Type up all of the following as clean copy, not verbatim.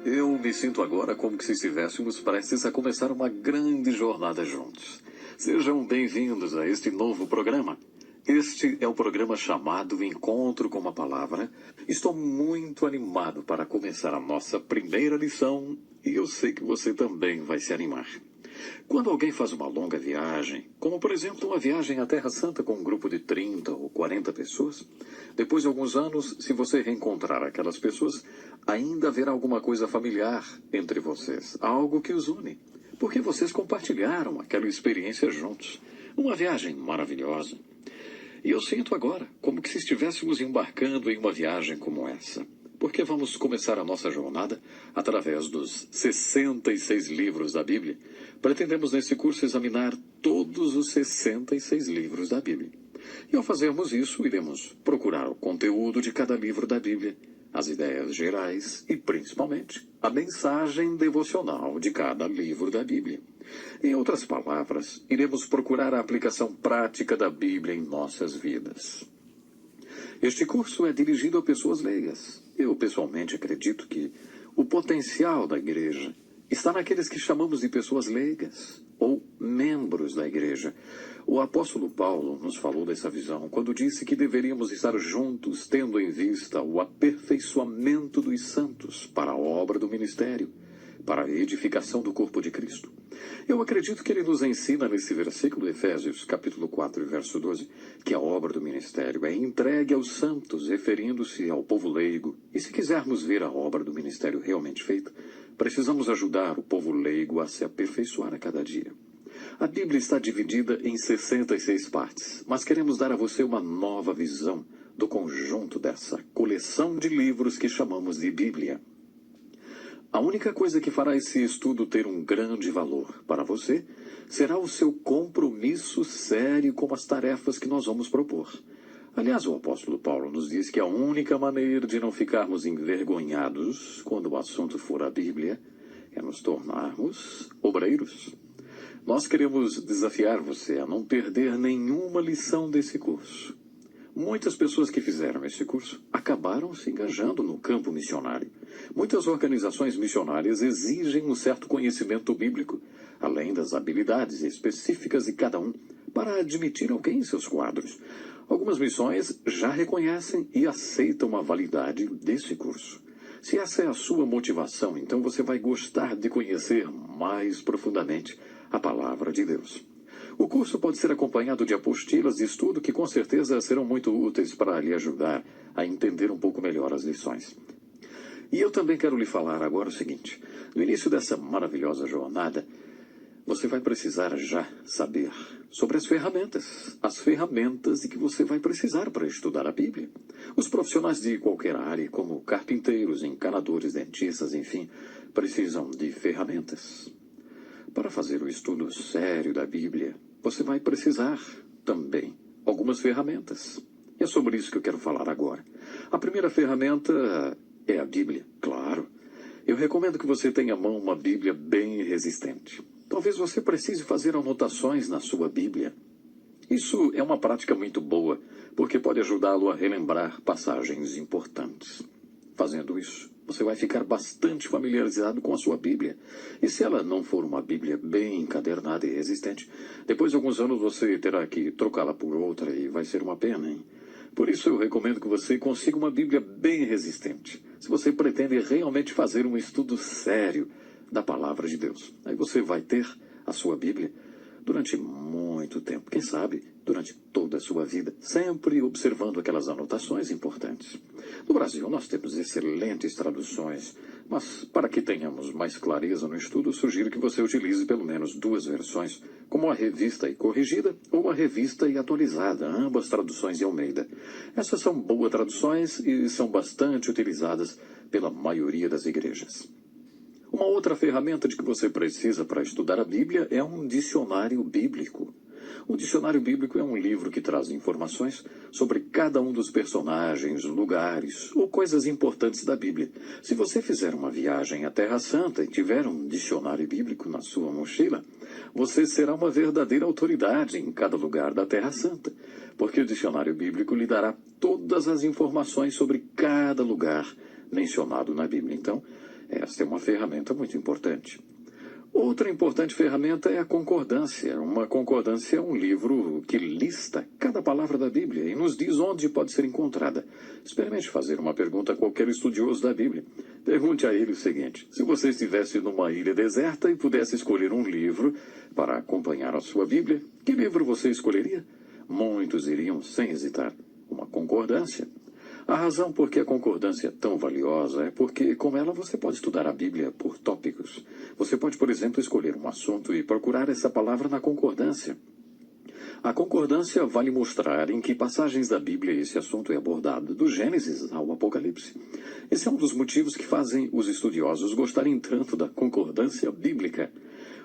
Eu me sinto agora como se estivéssemos prestes a começar uma grande jornada juntos. Sejam bem-vindos a este novo programa. Este é o programa chamado Encontro com a Palavra. Estou muito animado para começar a nossa primeira lição e eu sei que você também vai se animar. Quando alguém faz uma longa viagem, como por exemplo uma viagem à Terra Santa com um grupo de 30 ou 40 pessoas, depois de alguns anos, se você reencontrar aquelas pessoas, ainda haverá alguma coisa familiar entre vocês, algo que os une, porque vocês compartilharam aquela experiência juntos, uma viagem maravilhosa. E eu sinto agora como que se estivéssemos embarcando em uma viagem como essa, porque vamos começar a nossa jornada através dos 66 livros da Bíblia. Pretendemos nesse curso examinar todos os 66 livros da Bíblia. E ao fazermos isso, iremos procurar o conteúdo de cada livro da Bíblia, as ideias gerais e, principalmente, a mensagem devocional de cada livro da Bíblia. Em outras palavras, iremos procurar a aplicação prática da Bíblia em nossas vidas. Este curso é dirigido a pessoas leigas. Eu, pessoalmente, acredito que o potencial da igreja está naqueles que chamamos de pessoas leigas, ou membros da igreja. O apóstolo Paulo nos falou dessa visão quando disse que deveríamos estar juntos, tendo em vista o aperfeiçoamento dos santos para a obra do ministério, para a edificação do corpo de Cristo. Eu acredito que ele nos ensina nesse versículo, Efésios, capítulo 4, verso 12, que a obra do ministério é entregue aos santos, referindo-se ao povo leigo. E se quisermos ver a obra do ministério realmente feita, precisamos ajudar o povo leigo a se aperfeiçoar a cada dia. A Bíblia está dividida em 66 partes, mas queremos dar a você uma nova visão do conjunto dessa coleção de livros que chamamos de Bíblia. A única coisa que fará esse estudo ter um grande valor para você será o seu compromisso sério com as tarefas que nós vamos propor. Aliás, o apóstolo Paulo nos diz que a única maneira de não ficarmos envergonhados quando o assunto for a Bíblia é nos tornarmos obreiros. Nós queremos desafiar você a não perder nenhuma lição desse curso. Muitas pessoas que fizeram esse curso acabaram se engajando no campo missionário. Muitas organizações missionárias exigem um certo conhecimento bíblico, além das habilidades específicas de cada um, para admitir alguém em seus quadros. Algumas missões já reconhecem e aceitam a validade desse curso. Se essa é a sua motivação, então você vai gostar de conhecer mais profundamente a palavra de Deus. O curso pode ser acompanhado de apostilas de estudo que com certeza serão muito úteis para lhe ajudar a entender um pouco melhor as lições. E eu também quero lhe falar agora o seguinte: no início dessa maravilhosa jornada, você vai precisar já saber sobre as ferramentas de que você vai precisar para estudar a Bíblia. Os profissionais de qualquer área, como carpinteiros, encanadores, dentistas, enfim, precisam de ferramentas. Para fazer o estudo sério da Bíblia, você vai precisar também algumas ferramentas. E é sobre isso que eu quero falar agora. A primeira ferramenta é a Bíblia, claro. Eu recomendo que você tenha à mão uma Bíblia bem resistente. Talvez você precise fazer anotações na sua Bíblia. Isso é uma prática muito boa, porque pode ajudá-lo a relembrar passagens importantes. Fazendo isso, você vai ficar bastante familiarizado com a sua Bíblia. E se ela não for uma Bíblia bem encadernada e resistente, depois de alguns anos você terá que trocá-la por outra e vai ser uma pena, hein? Por isso eu recomendo que você consiga uma Bíblia bem resistente, se você pretende realmente fazer um estudo sério da Palavra de Deus. Aí você vai ter a sua Bíblia durante muito tempo, quem sabe durante toda a sua vida, sempre observando aquelas anotações importantes. No Brasil nós temos excelentes traduções, mas para que tenhamos mais clareza no estudo, sugiro que você utilize pelo menos 2 versões, como a Revista e Corrigida ou a Revista e Atualizada, ambas traduções de Almeida. Essas são boas traduções e são bastante utilizadas pela maioria das igrejas. Uma outra ferramenta de que você precisa para estudar a Bíblia é um dicionário bíblico. O dicionário bíblico é um livro que traz informações sobre cada um dos personagens, lugares ou coisas importantes da Bíblia. Se você fizer uma viagem à Terra Santa e tiver um dicionário bíblico na sua mochila, você será uma verdadeira autoridade em cada lugar da Terra Santa, porque o dicionário bíblico lhe dará todas as informações sobre cada lugar mencionado na Bíblia. Então, Esta é uma ferramenta muito importante. Outra importante ferramenta é a concordância. Uma concordância é um livro que lista cada palavra da Bíblia e nos diz onde pode ser encontrada. Experimente fazer uma pergunta a qualquer estudioso da Bíblia. Pergunte a ele o seguinte: se você estivesse numa ilha deserta e pudesse escolher um livro para acompanhar a sua Bíblia, que livro você escolheria? Muitos iriam sem hesitar. Uma concordância. A razão por que a concordância é tão valiosa é porque, com ela, você pode estudar a Bíblia por tópicos. Você pode, por exemplo, escolher um assunto e procurar essa palavra na concordância. A concordância vai lhe mostrar em que passagens da Bíblia esse assunto é abordado, do Gênesis ao Apocalipse. Esse é um dos motivos que fazem os estudiosos gostarem tanto da concordância bíblica.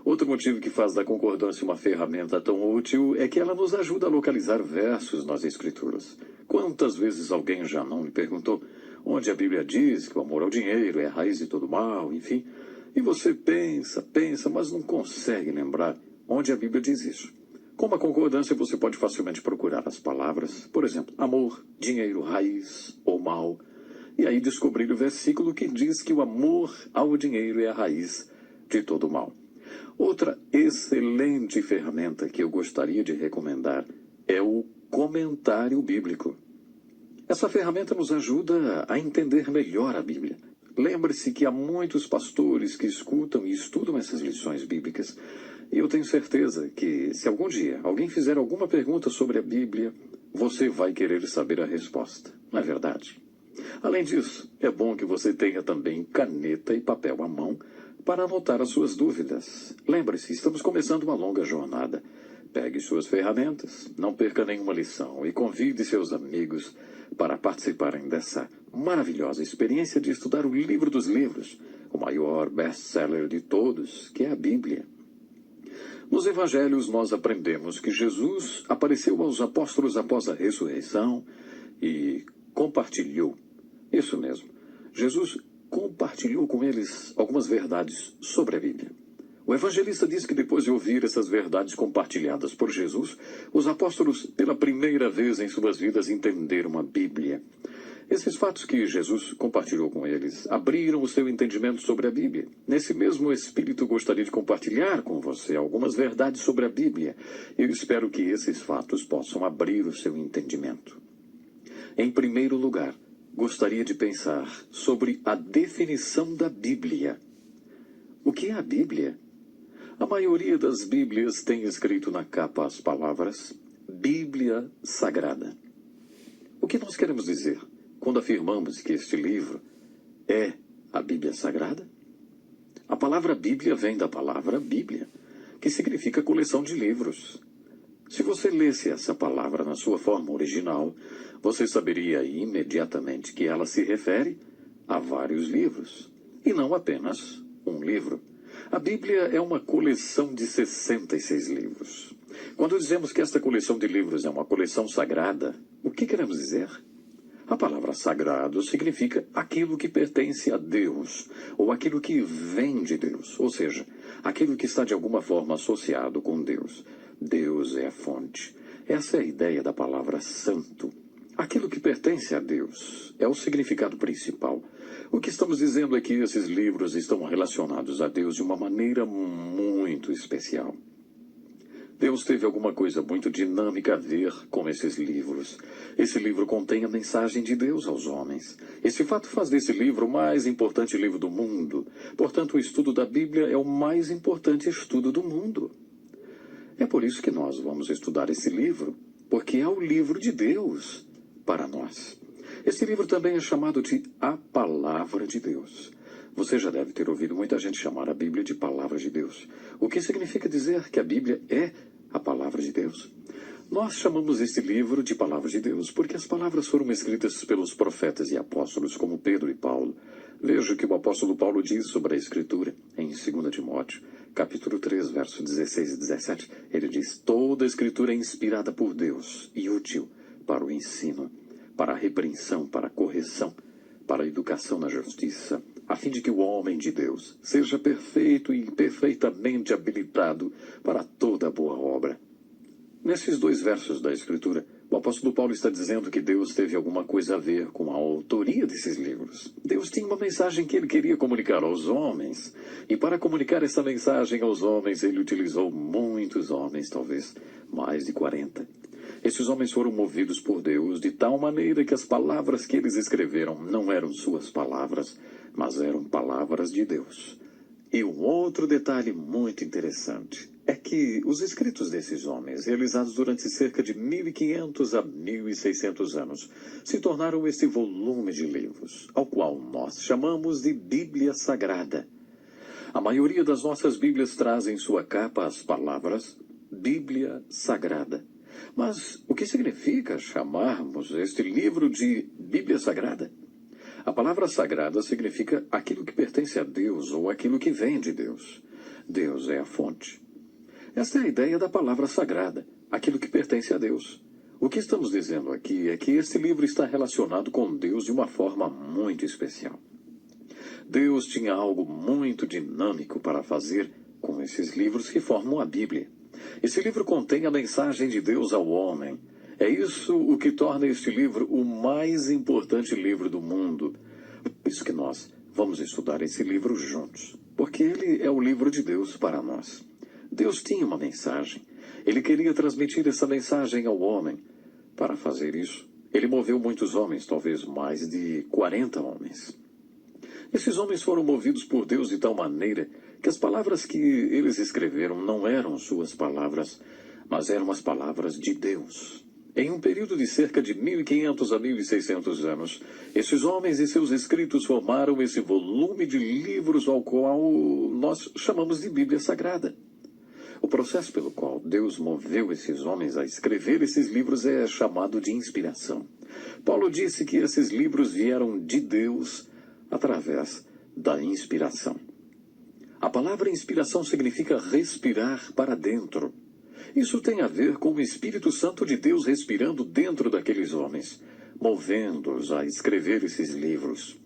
Outro motivo que faz da concordância uma ferramenta tão útil é que ela nos ajuda a localizar versos nas Escrituras. Quantas vezes alguém já não lhe perguntou onde a Bíblia diz que o amor ao dinheiro é a raiz de todo mal, enfim? E você pensa, mas não consegue lembrar onde a Bíblia diz isso. Com uma concordância, você pode facilmente procurar as palavras, por exemplo, amor, dinheiro, raiz ou mal, e aí descobrir o versículo que diz que o amor ao dinheiro é a raiz de todo mal. Outra excelente ferramenta que eu gostaria de recomendar é o comentário bíblico. Essa ferramenta nos ajuda a entender melhor a Bíblia. Lembre-se que há muitos pastores que escutam e estudam essas lições bíblicas. E eu tenho certeza que, se algum dia alguém fizer alguma pergunta sobre a Bíblia, você vai querer saber a resposta. Não é verdade? Além disso, é bom que você tenha também caneta e papel à mão para anotar as suas dúvidas. Lembre-se, estamos começando uma longa jornada. Pegue suas ferramentas, não perca nenhuma lição e convide seus amigos para participarem dessa maravilhosa experiência de estudar o livro dos livros, o maior best-seller de todos, que é a Bíblia. Nos evangelhos nós aprendemos que Jesus apareceu aos apóstolos após a ressurreição e compartilhou. Isso mesmo, Jesus compartilhou com eles algumas verdades sobre a Bíblia. O evangelista diz que depois de ouvir essas verdades compartilhadas por Jesus, os apóstolos, pela primeira vez em suas vidas, entenderam a Bíblia. Esses fatos que Jesus compartilhou com eles abriram o seu entendimento sobre a Bíblia. Nesse mesmo espírito, gostaria de compartilhar com você algumas verdades sobre a Bíblia. Eu espero que esses fatos possam abrir o seu entendimento. Em primeiro lugar, gostaria de pensar sobre a definição da Bíblia. O que é a Bíblia? A maioria das Bíblias tem escrito na capa as palavras Bíblia Sagrada. O que nós queremos dizer quando afirmamos que este livro é a Bíblia Sagrada? A palavra Bíblia vem da palavra Bíblia, que significa coleção de livros. Se você lesse essa palavra na sua forma original, você saberia imediatamente que ela se refere a vários livros, e não apenas um livro. A Bíblia é uma coleção de 66 livros. Quando dizemos que esta coleção de livros é uma coleção sagrada, o que queremos dizer? A palavra sagrado significa aquilo que pertence a Deus, ou aquilo que vem de Deus, ou seja, aquilo que está de alguma forma associado com Deus. Deus é a fonte. Essa é a ideia da palavra santo. Aquilo que pertence a Deus é o significado principal. O que estamos dizendo é que esses livros estão relacionados a Deus de uma maneira muito especial. Deus teve alguma coisa muito dinâmica a ver com esses livros. Esse livro contém a mensagem de Deus aos homens. Esse fato faz desse livro o mais importante livro do mundo. Portanto, o estudo da Bíblia é o mais importante estudo do mundo. É por isso que nós vamos estudar esse livro, porque é o livro de Deus para nós. Esse livro também é chamado de A Palavra de Deus. Você já deve ter ouvido muita gente chamar a Bíblia de Palavra de Deus. O que significa dizer que a Bíblia é a Palavra de Deus? Nós chamamos este livro de Palavra de Deus porque as palavras foram escritas pelos profetas e apóstolos como Pedro e Paulo. Veja o que o apóstolo Paulo diz sobre a Escritura em 2 Timóteo, capítulo 3, versos 16 e 17. Ele diz: toda a Escritura é inspirada por Deus e útil para o ensino, para a repreensão, para a correção, para a educação na justiça, a fim de que o homem de Deus seja perfeito e perfeitamente habilitado para toda boa obra. Nesses dois versos da Escritura, O apóstolo Paulo está dizendo que Deus teve alguma coisa a ver com a autoria desses livros. Deus tinha uma mensagem que ele queria comunicar aos homens. E para comunicar essa mensagem aos homens, ele utilizou muitos homens, talvez mais de 40. Esses homens foram movidos por Deus de tal maneira que as palavras que eles escreveram não eram suas palavras, mas eram palavras de Deus. E um outro detalhe muito interessante é que os escritos desses homens, realizados durante cerca de 1500 a 1600 anos, se tornaram este volume de livros, ao qual nós chamamos de Bíblia Sagrada. A maioria das nossas Bíblias traz em sua capa as palavras Bíblia Sagrada. Mas o que significa chamarmos este livro de Bíblia Sagrada? A palavra sagrada significa aquilo que pertence a Deus ou aquilo que vem de Deus. Deus é a fonte. Esta é a ideia da palavra sagrada, aquilo que pertence a Deus. O que estamos dizendo aqui é que este livro está relacionado com Deus de uma forma muito especial. Deus tinha algo muito dinâmico para fazer com esses livros que formam a Bíblia. Esse livro contém a mensagem de Deus ao homem. É isso o que torna este livro o mais importante livro do mundo. Por isso que nós vamos estudar esse livro juntos, porque ele é o livro de Deus para nós. Deus tinha uma mensagem. Ele queria transmitir essa mensagem ao homem. Para fazer isso, ele moveu muitos homens, talvez mais de 40 homens. Esses homens foram movidos por Deus de tal maneira que as palavras que eles escreveram não eram suas palavras, mas eram as palavras de Deus. Em um período de cerca de 1500 a 1600 anos, esses homens e seus escritos formaram esse volume de livros ao qual nós chamamos de Bíblia Sagrada. O processo pelo qual Deus moveu esses homens a escrever esses livros é chamado de inspiração. Paulo disse que esses livros vieram de Deus através da inspiração. A palavra inspiração significa respirar para dentro. Isso tem a ver com o Espírito Santo de Deus respirando dentro daqueles homens, movendo-os a escrever esses livros.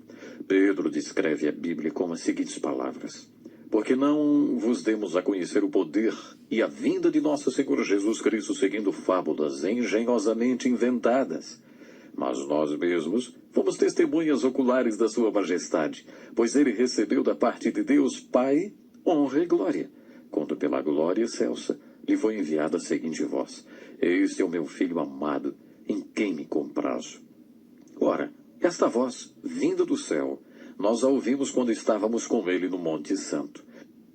Pedro descreve a Bíblia com as seguintes palavras: porque não vos demos a conhecer o poder e a vinda de nosso Senhor Jesus Cristo seguindo fábulas engenhosamente inventadas, mas nós mesmos fomos testemunhas oculares da sua majestade, pois ele recebeu da parte de Deus Pai honra e glória, quando pela glória excelsa lhe foi enviada a seguinte voz: este é o meu filho amado, em quem me comprazo. Ora, esta voz, vinda do céu, nós a ouvimos quando estávamos com ele no Monte Santo.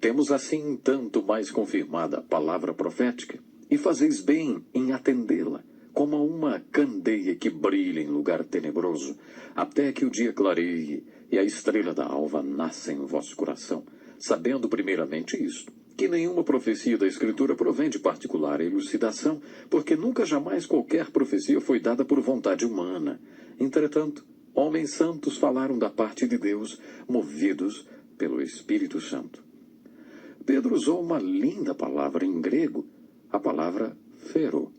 Temos assim tanto mais confirmada a palavra profética, e fazeis bem em atendê-la, como a uma candeia que brilha em lugar tenebroso, até que o dia clareie e a estrela da alva nasça em vosso coração, sabendo primeiramente isto, que nenhuma profecia da Escritura provém de particular elucidação, porque nunca jamais qualquer profecia foi dada por vontade humana. Entretanto, homens santos falaram da parte de Deus, movidos pelo Espírito Santo. Pedro usou uma linda palavra em grego, a palavra phero.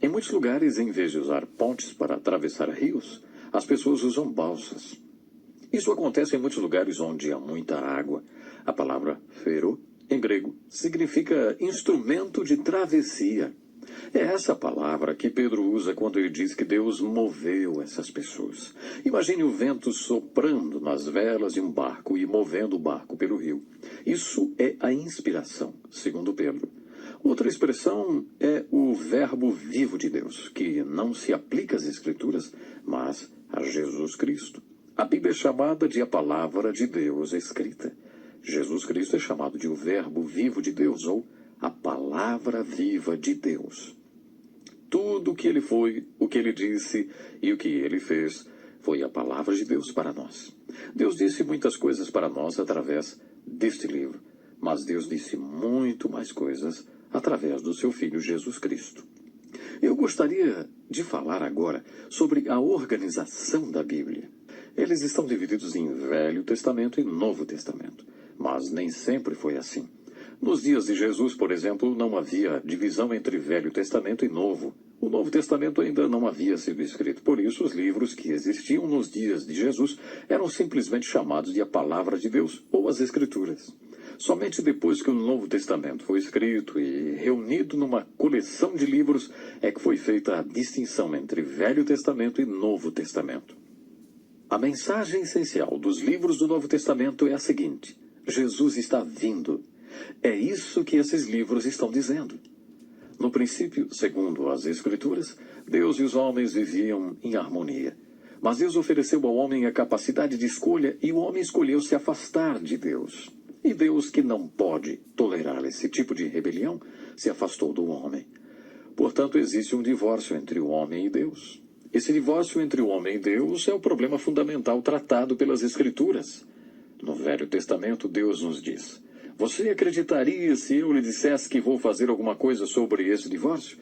Em muitos lugares, em vez de usar pontes para atravessar rios, as pessoas usam balsas. Isso acontece em muitos lugares onde há muita água. A palavra phero, em grego, significa instrumento de travessia. É essa palavra que Pedro usa quando ele diz que Deus moveu essas pessoas. Imagine o vento soprando nas velas de um barco e movendo o barco pelo rio. Isso é a inspiração, segundo Pedro. Outra expressão é o verbo vivo de Deus, que não se aplica às Escrituras, mas a Jesus Cristo. A Bíblia é chamada de a palavra de Deus escrita. Jesus Cristo é chamado de o verbo vivo de Deus, ou a palavra viva de Deus. Tudo o que ele foi, o que ele disse e o que ele fez foi a palavra de Deus para nós. Deus disse muitas coisas para nós através deste livro, mas Deus disse muito mais coisas através do seu Filho Jesus Cristo. Eu gostaria de falar agora sobre a organização da Bíblia. Eles estão divididos em Velho Testamento e Novo Testamento, mas nem sempre foi assim. Nos dias de Jesus, por exemplo, não havia divisão entre Velho Testamento e Novo. O Novo Testamento ainda não havia sido escrito. Por isso, os livros que existiam nos dias de Jesus eram simplesmente chamados de a Palavra de Deus ou as Escrituras. Somente depois que o Novo Testamento foi escrito e reunido numa coleção de livros é que foi feita a distinção entre Velho Testamento e Novo Testamento. A mensagem essencial dos livros do Novo Testamento é a seguinte: Jesus está vindo. É isso que esses livros estão dizendo. No princípio, segundo as Escrituras, Deus e os homens viviam em harmonia. Mas Deus ofereceu ao homem a capacidade de escolha e o homem escolheu se afastar de Deus. E Deus, que não pode tolerar esse tipo de rebelião, se afastou do homem. Portanto, existe um divórcio entre o homem e Deus. Esse divórcio entre o homem e Deus é o problema fundamental tratado pelas Escrituras. No Velho Testamento, Deus nos diz: você acreditaria se eu lhe dissesse que vou fazer alguma coisa sobre esse divórcio?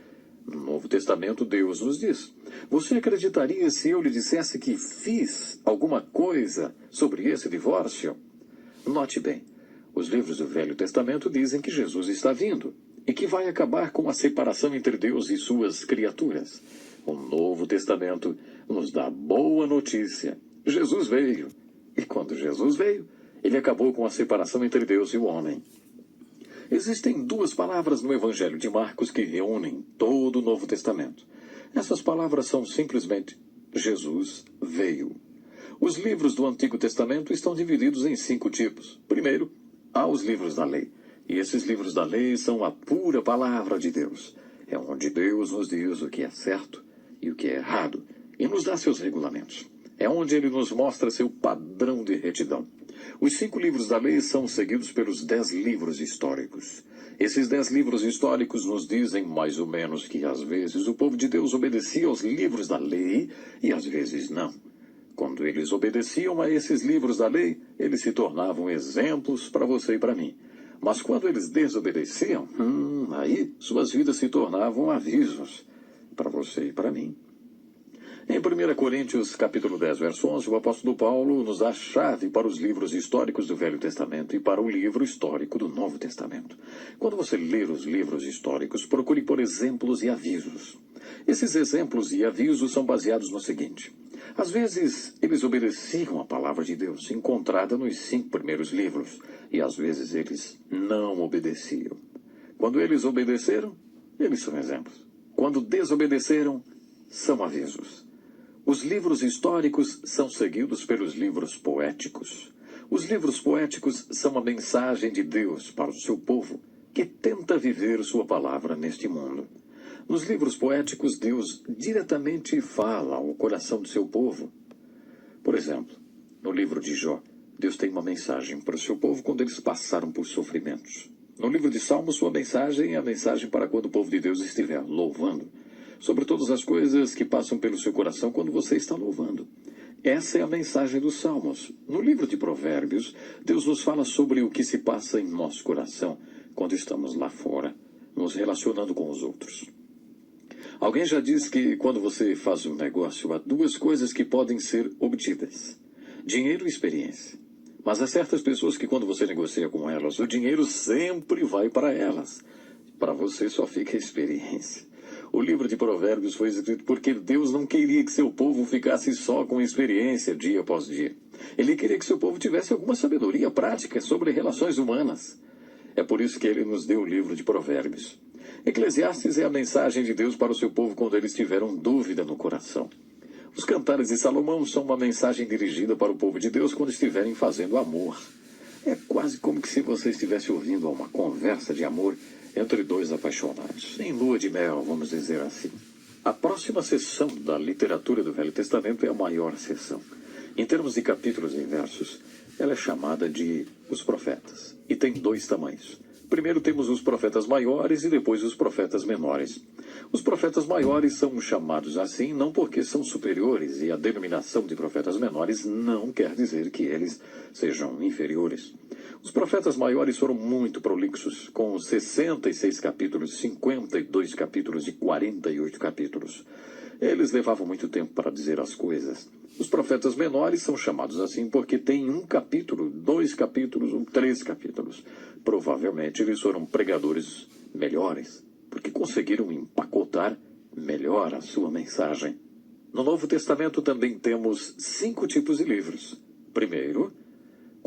No Novo Testamento, Deus nos diz: você acreditaria se eu lhe dissesse que fiz alguma coisa sobre esse divórcio? Note bem, os livros do Velho Testamento dizem que Jesus está vindo e que vai acabar com a separação entre Deus e suas criaturas. O Novo Testamento nos dá boa notícia: Jesus veio. E quando Jesus veio, ele acabou com a separação entre Deus e o homem. Existem duas palavras no Evangelho de Marcos que reúnem todo o Novo Testamento. Essas palavras são simplesmente: Jesus veio. Os livros do Antigo Testamento estão divididos em 5 tipos. Primeiro, há os livros da lei. E esses livros da lei são a pura palavra de Deus. É onde Deus nos diz o que é certo e o que é errado e nos dá seus regulamentos. É onde ele nos mostra seu padrão de retidão. Os 5 livros da lei são seguidos pelos 10 livros históricos. Esses 10 livros históricos nos dizem mais ou menos que às vezes o povo de Deus obedecia aos livros da lei e às vezes não. Quando eles obedeciam a esses livros da lei, eles se tornavam exemplos para você e para mim. Mas quando eles desobedeciam, aí suas vidas se tornavam avisos para você e para mim. Em 1 Coríntios, capítulo 10, verso 11, o apóstolo Paulo nos dá a chave para os livros históricos do Velho Testamento e para o livro histórico do Novo Testamento. Quando você ler os livros históricos, procure por exemplos e avisos. Esses exemplos e avisos são baseados no seguinte: às vezes, eles obedeciam a palavra de Deus, encontrada nos 5 primeiros livros, e às vezes eles não obedeciam. Quando eles obedeceram, eles são exemplos. Quando desobedeceram, são avisos. Os livros históricos são seguidos pelos livros poéticos. Os livros poéticos são a mensagem de Deus para o seu povo, que tenta viver sua palavra neste mundo. Nos livros poéticos, Deus diretamente fala ao coração do seu povo. Por exemplo, no livro de Jó, Deus tem uma mensagem para o seu povo quando eles passaram por sofrimentos. No livro de Salmos, sua mensagem é a mensagem para quando o povo de Deus estiver louvando. Sobre todas as coisas que passam pelo seu coração quando você está louvando. Essa é a mensagem dos Salmos. No livro de Provérbios, Deus nos fala sobre o que se passa em nosso coração quando estamos lá fora, nos relacionando com os outros. Alguém já disse que quando você faz um negócio, há 2 coisas que podem ser obtidas: dinheiro e experiência. Mas há certas pessoas que quando você negocia com elas, o dinheiro sempre vai para elas. Para você só fica a experiência. O livro de Provérbios foi escrito porque Deus não queria que seu povo ficasse só com experiência dia após dia. Ele queria que seu povo tivesse alguma sabedoria prática sobre relações humanas. É por isso que ele nos deu o livro de Provérbios. Eclesiastes é a mensagem de Deus para o seu povo quando eles tiveram dúvida no coração. Os cantares de Salomão são uma mensagem dirigida para o povo de Deus quando estiverem fazendo amor. É quase como que se você estivesse ouvindo uma conversa de amor entre 2 apaixonados, em lua de mel, vamos dizer assim. A próxima seção da literatura do Velho Testamento é a maior seção. Em termos de capítulos e versos, ela é chamada de os profetas, e tem 2 tamanhos. Primeiro temos os profetas maiores e depois os profetas menores. Os profetas maiores são chamados assim não porque são superiores, e a denominação de profetas menores não quer dizer que eles sejam inferiores. Os profetas maiores foram muito prolixos, com 66 capítulos, 52 capítulos e 48 capítulos. Eles levavam muito tempo para dizer as coisas. Os profetas menores são chamados assim porque têm 1 capítulo, 2 capítulos ou 3 capítulos. Provavelmente eles foram pregadores melhores, porque conseguiram empacotar melhor a sua mensagem. No Novo Testamento também temos 5 tipos de livros. Primeiro,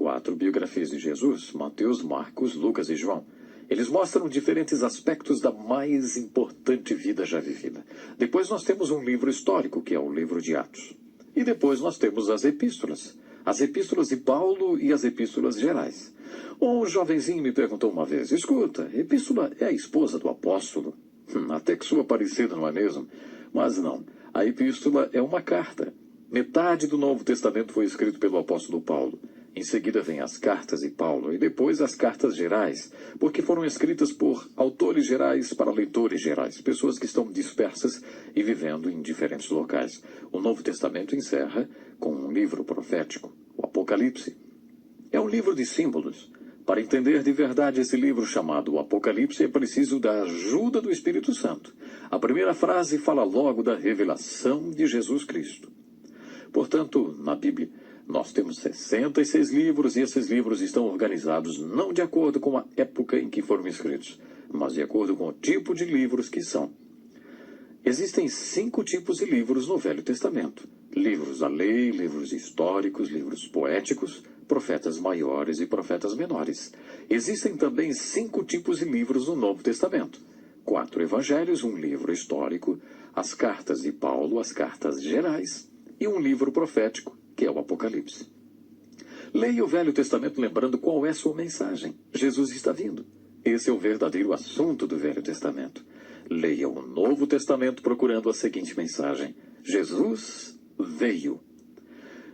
4 biografias de Jesus: Mateus, Marcos, Lucas e João. Eles mostram diferentes aspectos da mais importante vida já vivida. Depois nós temos um livro histórico, que é o livro de Atos. E depois nós temos as epístolas. As epístolas de Paulo e as epístolas gerais. Um jovenzinho me perguntou uma vez: escuta, epístola é a esposa do apóstolo? Até que soa parecido, não é mesmo? Mas não. A epístola é uma carta. Metade do Novo Testamento foi escrito pelo apóstolo Paulo. Em seguida vem as cartas de Paulo e depois as cartas gerais, porque foram escritas por autores gerais para leitores gerais, pessoas que estão dispersas e vivendo em diferentes locais. O Novo Testamento encerra com um livro profético, o Apocalipse. É um livro de símbolos. Para entender de verdade esse livro chamado Apocalipse, é preciso da ajuda do Espírito Santo. A primeira frase fala logo da revelação de Jesus Cristo. Portanto, na Bíblia, nós temos 66 livros e esses livros estão organizados não de acordo com a época em que foram escritos, mas de acordo com o tipo de livros que são. Existem 5 tipos de livros no Velho Testamento: livros da lei, livros históricos, livros poéticos, profetas maiores e profetas menores. Existem também 5 tipos de livros no Novo Testamento: 4 evangelhos, um livro histórico, as cartas de Paulo, as cartas gerais e um livro profético, que é o Apocalipse. Leia o Velho Testamento lembrando qual é sua mensagem. Jesus está vindo. Esse é o verdadeiro assunto do Velho Testamento. Leia o Novo Testamento procurando a seguinte mensagem: Jesus veio.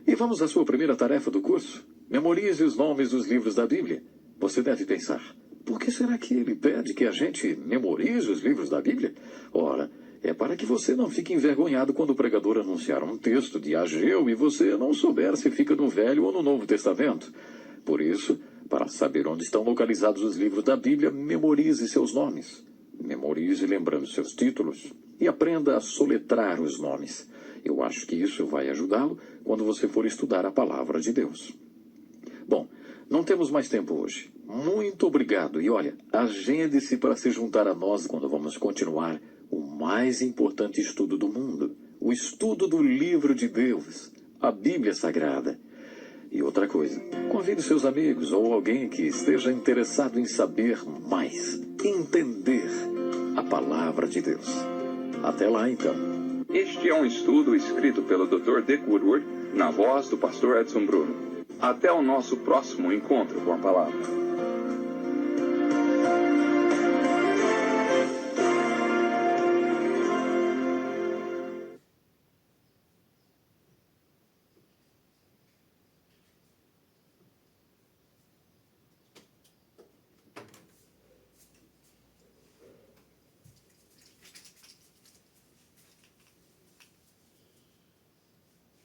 E vamos à sua primeira tarefa do curso. Memorize os nomes dos livros da Bíblia. Você deve pensar: por que será que ele pede que a gente memorize os livros da Bíblia? Ora, é para que você não fique envergonhado quando o pregador anunciar um texto de Ageu e você não souber se fica no Velho ou no Novo Testamento. Por isso, para saber onde estão localizados os livros da Bíblia, memorize seus nomes. Memorize lembrando seus títulos e aprenda a soletrar os nomes. Eu acho que isso vai ajudá-lo quando você for estudar a palavra de Deus. Bom, não temos mais tempo hoje. Muito obrigado. E olha, agende-se para se juntar a nós quando vamos continuar o mais importante estudo do mundo, o estudo do livro de Deus, a Bíblia Sagrada. E outra coisa, convide seus amigos ou alguém que esteja interessado em saber mais, entender a palavra de Deus. Até lá, então. Este é um estudo escrito pelo Dr. Dick Woodward, na voz do pastor Edson Bruno. Até o nosso próximo encontro com a palavra.